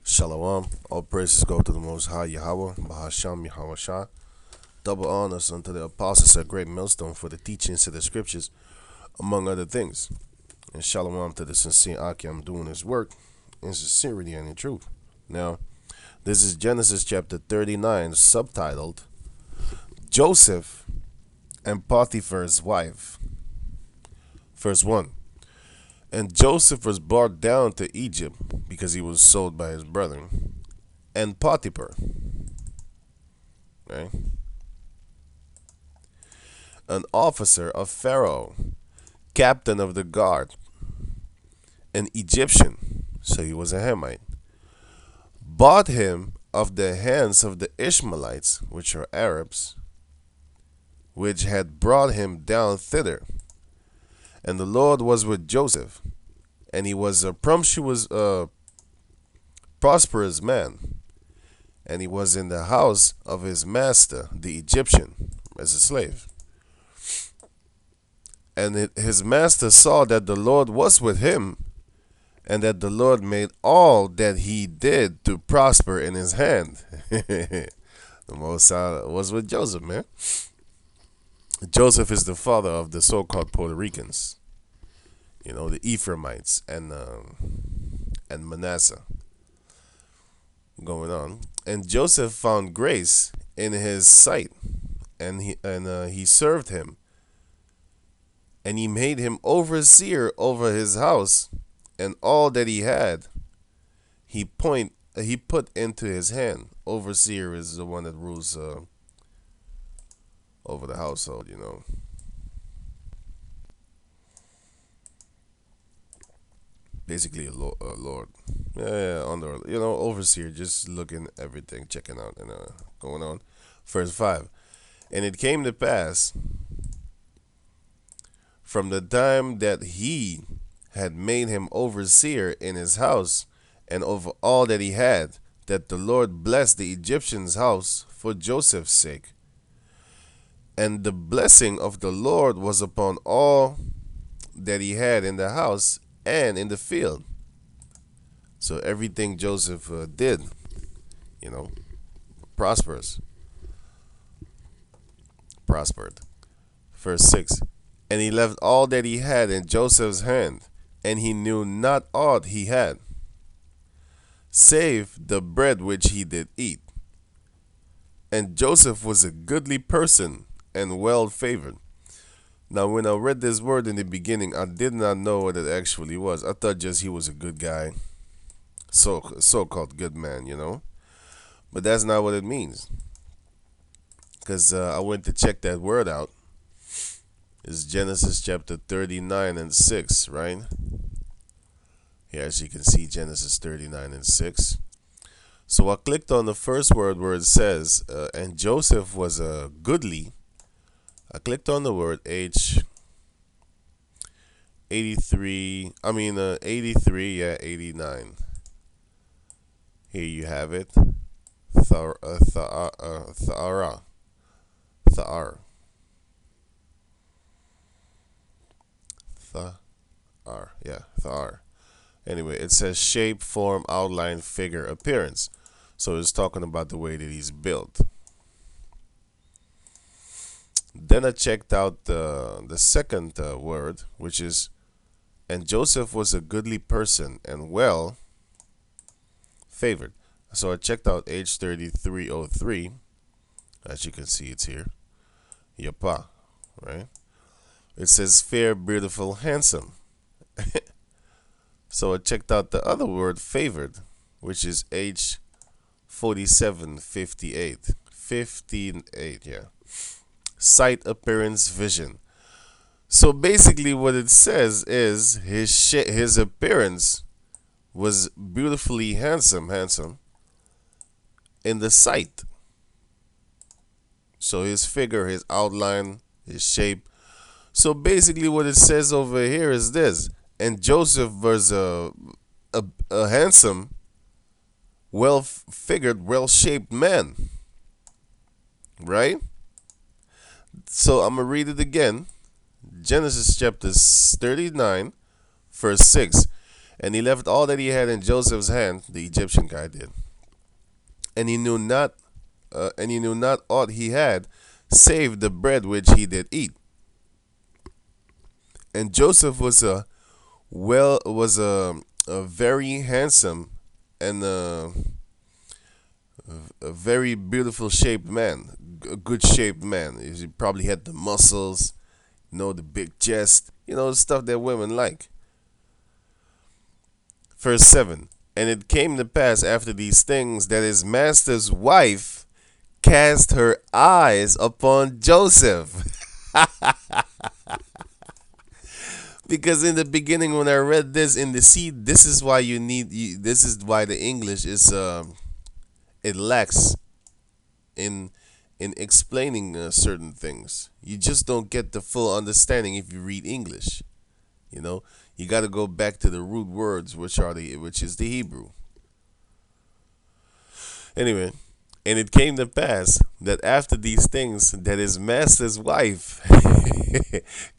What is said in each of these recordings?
Shalom. All praises go to the Most High Yahweh, Bahasham Yahweh Shah. Double honors unto the apostles, a great millstone for the teachings of the scriptures, among other things. And shalom to the sincere Akim doing his work in sincerity and in truth. Now, this is Genesis chapter 39, subtitled Joseph and Potiphar's wife. Verse 1. And Joseph was brought down to Egypt because he was sold by his brethren. And Potiphar, right, an officer of Pharaoh, captain of the guard, an Egyptian, so he was a Hamite, bought him of the hands of the Ishmaelites, which are Arabs, which had brought him down thither. And the Lord was with Joseph, and he was a prosperous man, and he was in the house of his master, the Egyptian, as a slave. And his master saw that the Lord was with him, and that the Lord made all that he did to prosper in his hand. The Most High was with Joseph, man. Joseph is the father of the so-called Puerto Ricans, the Ephraimites and Manasseh. Going on, and Joseph found grace in his sight, and he served him, and he made him overseer over his house, and all that he had, he put into his hand. Overseer is the one that rules over the household, basically a lord. Yeah, under, overseer, just looking everything, checking out, and going on. Verse 5. And it came to pass from the time that he had made him overseer in his house and over all that he had, that the Lord blessed the Egyptian's house for Joseph's sake. And the blessing of the Lord was upon all that he had in the house and in the field. So everything Joseph did, prospered. Verse 6. And he left all that he had in Joseph's hand, and he knew not aught he had, save the bread which he did eat. And Joseph was a goodly person and well favored. Now, when I read this word in the beginning, I did not know what it actually was. I thought just he was a good guy, so-called good man, But that's not what it means. Because I went to check that word out. It's Genesis chapter 39 and 6, right? Here, as you can see, Genesis 39 and 6. So I clicked on the first word where it says, and Joseph was a goodly. I clicked on the word 83, 89. Here you have it. Thar. Anyway, it says shape, form, outline, figure, appearance. So it's talking about the way that he's built. Then I checked out the second word, which is, and Joseph was a goodly person and well favored. So I checked out H3303. As you can see, it's here. Yapa, right? It says fair, beautiful, handsome. So I checked out the other word, favored, which is H4758. 58, yeah. Sight, appearance, vision. So basically what it says is his appearance was beautifully handsome in the sight. So his figure, his outline, his shape. So basically what it says over here is this. And Joseph was a handsome, well-figured, well-shaped man. Right? So I'm going to read it again. Genesis chapter 39, verse 6. And he left all that he had in Joseph's hand, the Egyptian guy did. And he knew not aught he had, save the bread which he did eat. And Joseph was a very handsome and a very beautiful shaped man, a good shaped man. He probably had the muscles, the big chest, the stuff that women like. Verse 7. And it came to pass after these things that his master's wife cast her eyes upon Joseph. Because in the beginning, when I read this in the seed, this is why this is why the English is it lacks in explaining certain things. You just don't get the full understanding if you read English. You got to go back to the root words, which is the Hebrew. Anyway, and it came to pass that after these things, that his master's wife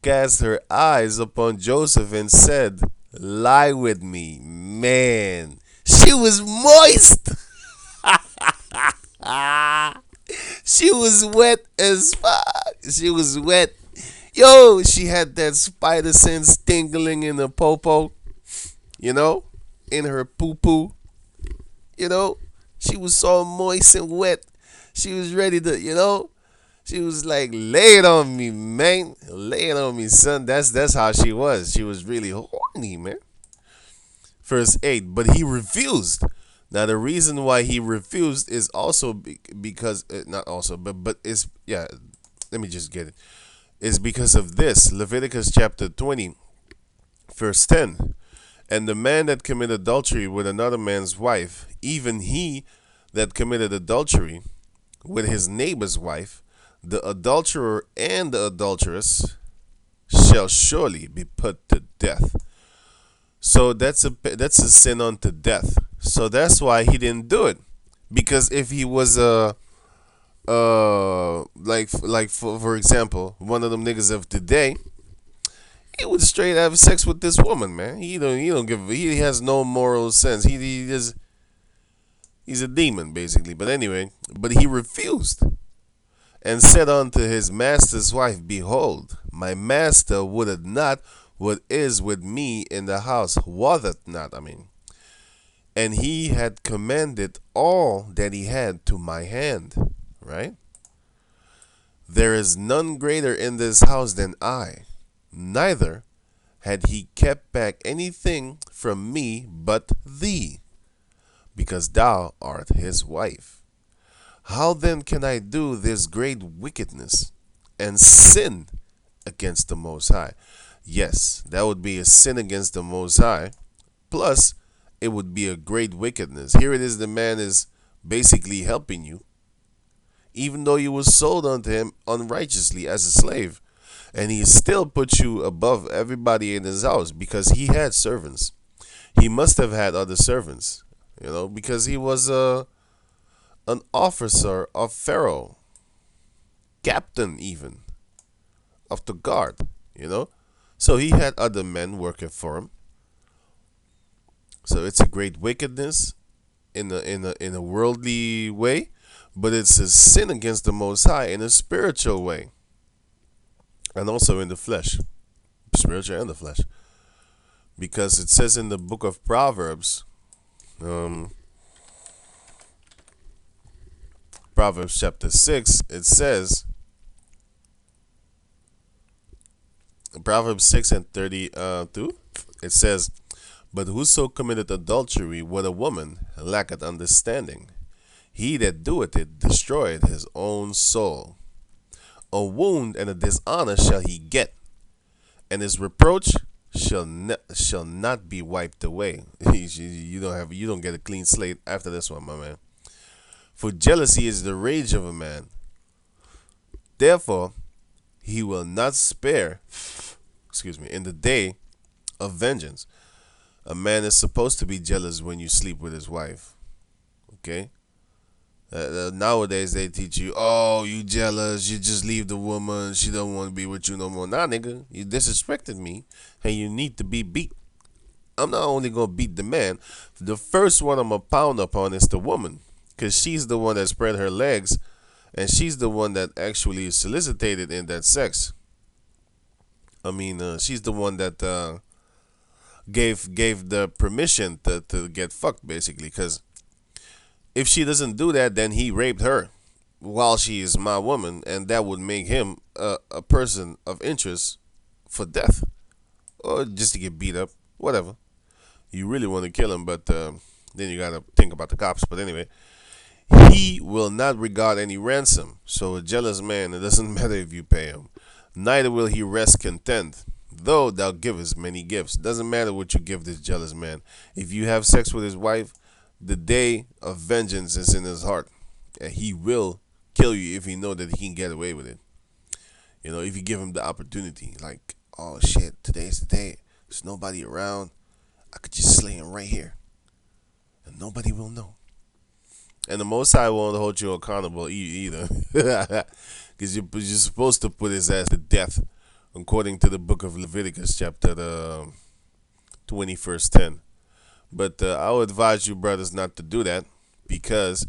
cast her eyes upon Joseph and said, "Lie with me." Man, she was moist. She was wet as fuck. She was wet. Yo, she had that spider sense tingling in her popo, in her poo poo. She was so moist and wet. She was ready to. She was like, "Lay it on me, man. Lay it on me, son." That's how she was. She was really horny, man. Verse 8. But he refused. Now the reason why he refused is also because not also, but it's yeah. Let me just get it. Is because of this. Leviticus chapter 20, verse 10. And the man that committed adultery with another man's wife, even he that committed adultery with his neighbor's wife, the adulterer and the adulteress shall surely be put to death. So that's a sin unto death. So that's why he didn't do it. Because if he was like for example, one of them niggas of today, he would straight have sex with this woman, man. He has no moral sense. He's a demon basically. But anyway, but he refused and said unto his master's wife, "Behold, my master would not what is with me in the house, wotteth not." And he had commanded all that he had to my hand, right? There is none greater in this house than I, neither had he kept back anything from me but thee, because thou art his wife. How then can I do this great wickedness and sin against the Most High? Yes, that would be a sin against the Most High, plus it would be a great wickedness. Here it is, the man is basically helping you, even though you were sold unto him unrighteously as a slave. And he still put you above everybody in his house because he had servants. He must have had other servants, because he was an officer of Pharaoh, captain even, of the guard. So he had other men working for him. So it's a great wickedness in a worldly way, but it's a sin against the Most High in a spiritual way, and also in the flesh, spiritual and the flesh, because it says in the book of Proverbs, Proverbs chapter 6, it says, Proverbs 6 and 32, it says, "But whoso committeth adultery with a woman lacketh understanding. He that doeth it destroyeth his own soul. A wound and a dishonor shall he get, and his reproach shall not be wiped away." You don't get a clean slate after this one, my man. "For jealousy is the rage of a man. Therefore, he will not spare, in the day of vengeance." A man is supposed to be jealous when you sleep with his wife. Okay? Nowadays they teach you, "Oh, you jealous, you just leave the woman, she don't want to be with you no more." Nah, nigga, you disrespected me and you need to be beat. I'm not only gonna beat the man. The first one I'm gonna pound upon is the woman, cause she's the one that spread her legs, and she's the one that actually solicited in that sex. I mean, she's the one that gave the permission to get fucked, basically. Cause if she doesn't do that, then he raped her while she is my woman, and that would make him a person of interest for death or just to get beat up, whatever. You really want to kill him, but then you gotta think about the cops. But anyway, he will not regard any ransom. So a jealous man, it doesn't matter if you pay him. Neither will he rest content, though thou givest many gifts. Doesn't matter what you give this jealous man. If you have sex with his wife, the day of vengeance is in his heart, and he will kill you if he know that he can get away with it. You know, if you give him the opportunity, like, oh shit, today's the day. There's nobody around. I could just slay him right here, and nobody will know. And the Most High won't hold you accountable either, because you're supposed to put his ass to death, according to the book of Leviticus, chapter 20, verse 10. But I would advise you, brothers, not to do that, because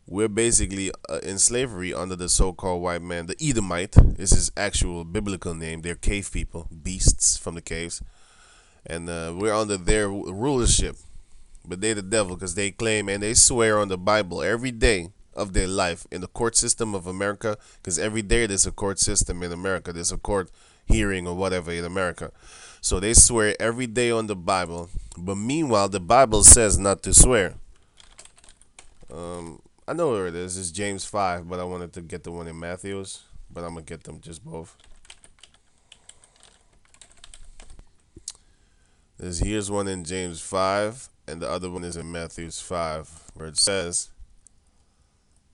we're basically in slavery under the so-called white man. The Edomite is his actual biblical name. They're cave people, beasts from the caves, and we're under their rulership. But they the devil, because they claim and they swear on the Bible every day of their life in the court system of America, because every day there's a court system in America. There's a court hearing or whatever in America. So they swear every day on the Bible. But meanwhile, the Bible says not to swear. I know where it is. It's James 5, but I wanted to get the one in Matthew's. But I'm going to get them just both. Here's one in James 5, and the other one is in Matthew's 5, where it says,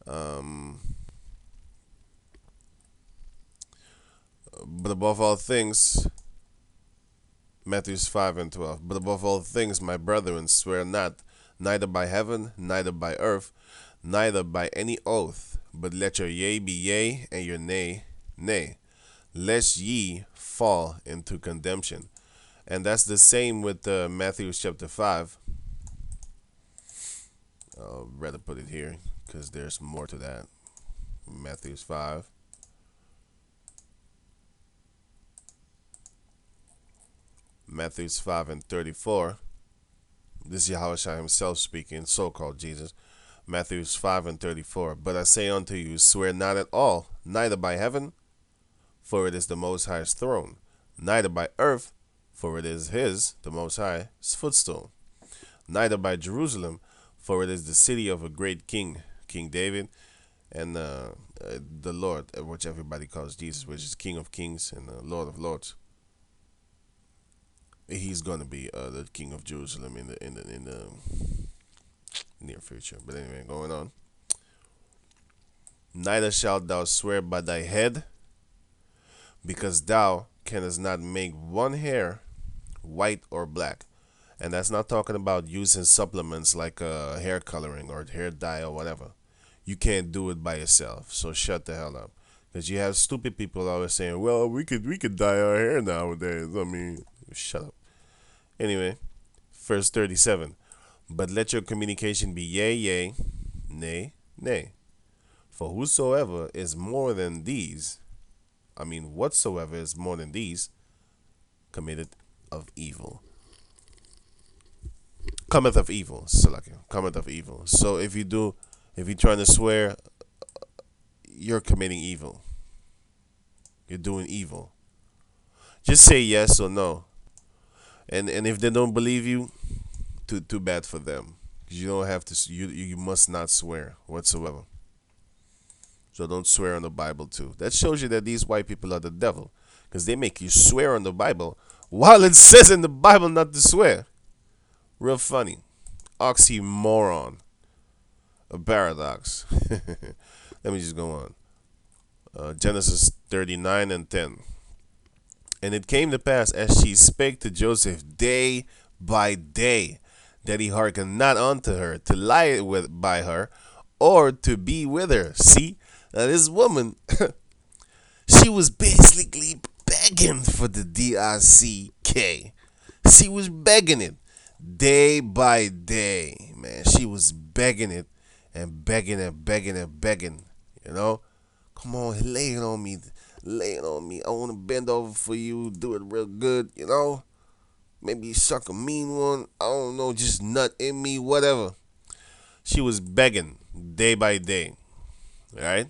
but above all things, Matthew's 5 and 12, but above all things, my brethren, swear not, neither by heaven, neither by earth, neither by any oath, but let your yea be yea, and your nay, nay, lest ye fall into condemnation. And that's the same with Matthew chapter 5. I'll rather put it here because there's more to that. Matthew's 5. Matthew's 5 and 34. This is Yahushua himself speaking, so-called Jesus. Matthew's 5 and 34. But I say unto you, swear not at all, neither by heaven, for it is the Most High's throne, neither by earth, for it is his, the Most High's footstool, neither by Jerusalem, for it is the city of a great king, King David, and the Lord, which everybody calls Jesus, which is King of Kings and Lord of Lords. He's gonna be the King of Jerusalem in the near future. But anyway, going on. Neither shalt thou swear by thy head, because thou canst not make one hair white or black. And that's not talking about using supplements like hair coloring or hair dye or whatever. You can't do it by yourself. So shut the hell up. Because you have stupid people always saying, well, we could dye our hair nowadays. I mean, shut up. Anyway, verse 37. But let your communication be yea, yea, nay, nay. For whosoever is more than these, whatsoever is more than these, committed of evil. Cometh of evil. Cometh of evil. So if you're trying to swear, you're committing evil. You're doing evil. Just say yes or no. And if they don't believe you, too bad for them. You don't have to. You must not swear whatsoever. So don't swear on the Bible too. That shows you that these white people are the devil, because they make you swear on the Bible while it says in the Bible not to swear. Real funny. Oxymoron. A paradox. Let me just go on. Genesis 39 and 10. And it came to pass, as she spake to Joseph day by day, that he hearkened not unto her, to lie by her, or to be with her. See, now this woman, she was basically begging for the DICK. She was begging it day by day, man. She was begging it and begging and begging and begging. You know, come on, lay it on me, lay it on me. I want to bend over for you, do it real good. You know, maybe suck a mean one. I don't know, just nut in me, whatever. She was begging day by day. All right.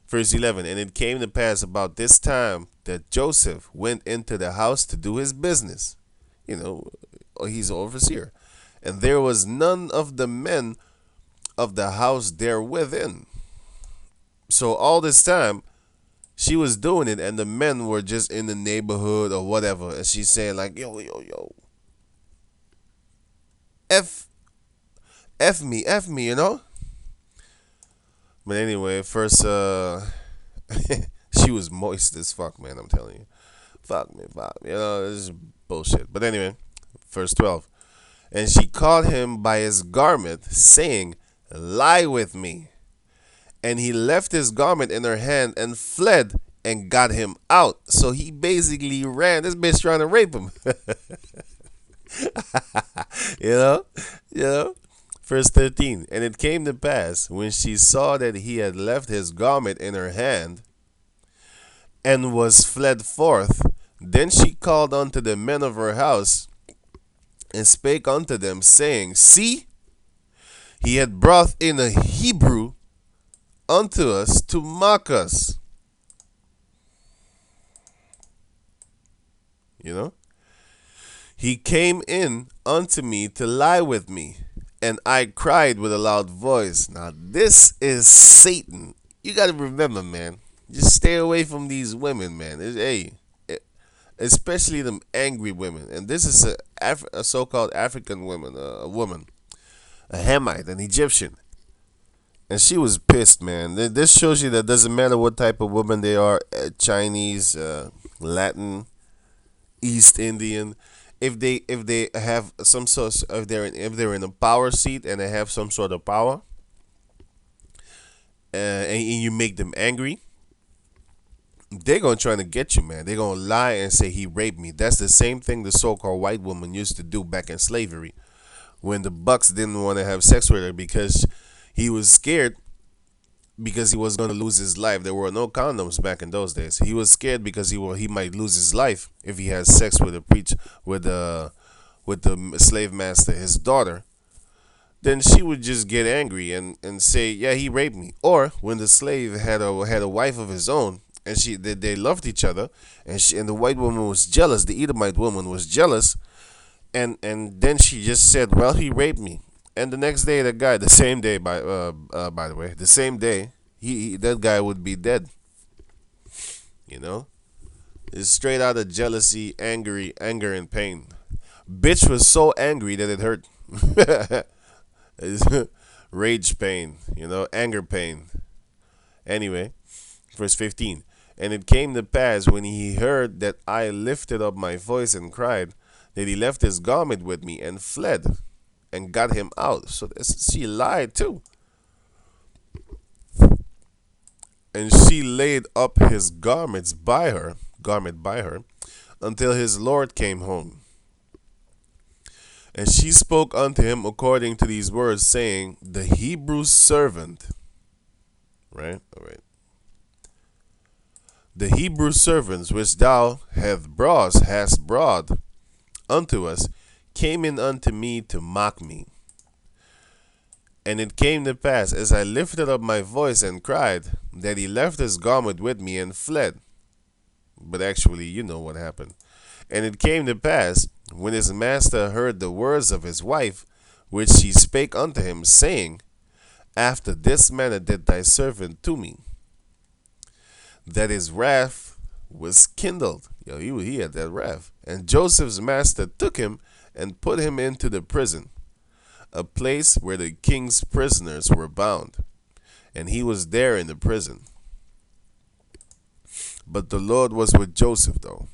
Verse 11, and it came to pass about this time that Joseph went into the house to do his business. You know, he's an overseer. And there was none of the men of the house there within. So all this time, she was doing it, and the men were just in the neighborhood or whatever. And she's saying, like, yo, yo, yo, F, F me, you know? But anyway, first, she was moist as fuck, man, I'm telling you. Fuck me, fuck me. You know, this is bullshit. But anyway, verse 12. And she caught him by his garment, saying, lie with me. And he left his garment in her hand and fled and got him out. So he basically ran. This bitch trying to rape him. you know? You know? Verse 13. And it came to pass, when she saw that he had left his garment in her hand and was fled forth, then she called unto the men of her house and spake unto them, saying, see, he had brought in a Hebrew unto us to mock us. You know? He came in unto me to lie with me, and I cried with a loud voice. Now this is Satan. You got to remember, man. Just stay away from these women, man. Especially them angry women. And this is a so-called African woman, a woman, a Hamite, an Egyptian. And she was pissed, man. This shows you that doesn't matter what type of woman they are, Chinese, Latin, East Indian. If they have some sort, if they're in a power seat and they have some sort of power, and you make them angry, they're gonna try to get you, man. They're gonna lie and say he raped me. That's the same thing the so-called white woman used to do back in slavery, when the bucks didn't want to have sex with her because he was scared, because he was going to lose his life. There were no condoms back in those days. He was scared because he might lose his life if he has sex with the slave master, his daughter. Then she would just get angry and say, yeah, he raped me. Or when the slave had a wife of his own, and they loved each other, and the white woman was jealous, the Edomite woman was jealous, and then she just said, well, he raped me. And the next day, the same day, by the way, the same day, that guy would be dead. You know, it's straight out of jealousy, anger, and pain. Bitch was so angry that it hurt. It's rage pain, you know, anger pain. Anyway, verse 15. And it came to pass, when he heard that I lifted up my voice and cried, that he left his garment with me and fled and got him out. So she lied too. And she laid up his garment by her, until his Lord came home. And she spoke unto him according to these words, saying, the Hebrew servant, right? All right. The Hebrew servants which thou hast brought unto us, came in unto me to mock me. And it came to pass, as I lifted up my voice and cried, that he left his garment with me and fled. But actually, you know what happened. And it came to pass, when his master heard the words of his wife, which she spake unto him, saying, after this manner did thy servant to me, that his wrath was kindled. Yo, he had that wrath. And Joseph's master took him and put him into the prison, a place where the king's prisoners were bound. And he was there in the prison. But the Lord was with Joseph, though.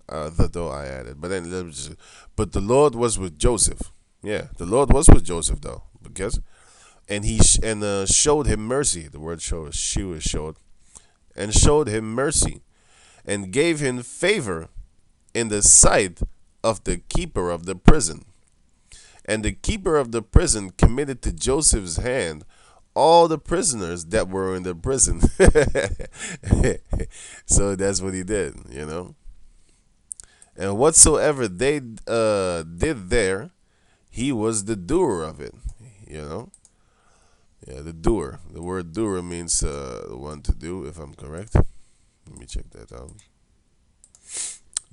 Though I added. But the Lord was with Joseph. Yeah, the Lord was with Joseph, though. Because, and he showed him mercy. The word showed, she was showed. And showed him mercy, and gave him favor in the sight of the keeper of the prison. And the keeper of the prison committed to Joseph's hand all the prisoners that were in the prison. So that's what he did. And whatsoever they did there, he was the doer of it. You know, yeah, the doer. The word doer means the one to do, if I'm correct. Let me check that out.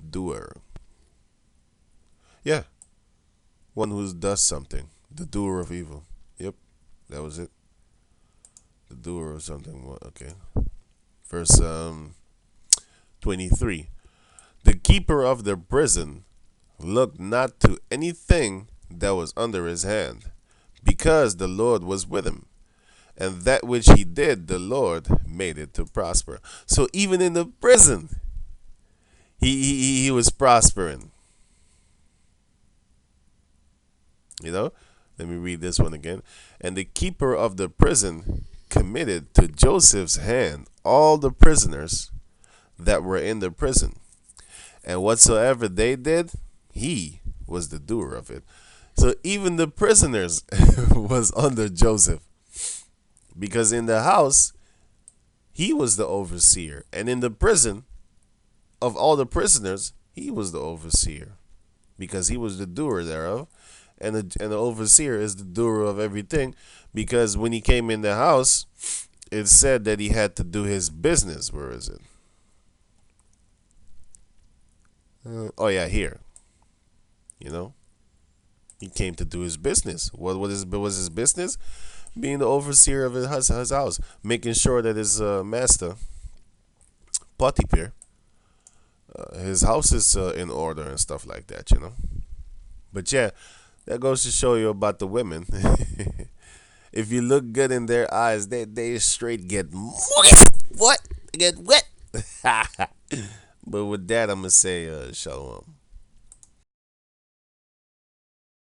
Doer. Yeah, one who does something. The doer of evil. Yep, that was it. The doer of something. Okay. Verse 23. The keeper of the prison looked not to anything that was under his hand, because the Lord was with him. And that which he did, the Lord made it to prosper. So even in the prison, he was prospering. You know? Let me read this one again. And the keeper of the prison committed to Joseph's hand all the prisoners that were in the prison. And whatsoever they did, he was the doer of it. So even the prisoners was under Joseph. Because in the house, he was the overseer. And in the prison, of all the prisoners, he was the overseer. Because he was the doer thereof. And the overseer is the doer of everything. Because when he came in the house, it said that he had to do his business. Where is it? Oh yeah, here. He came to do his business. What was his business? Being the overseer of his house, making sure that his master, Potiphar, his house is in order and stuff like that. But yeah, that goes to show you about the women. If you look good in their eyes, they straight get moist. What? They get wet. But with that, I'm gonna say shalom.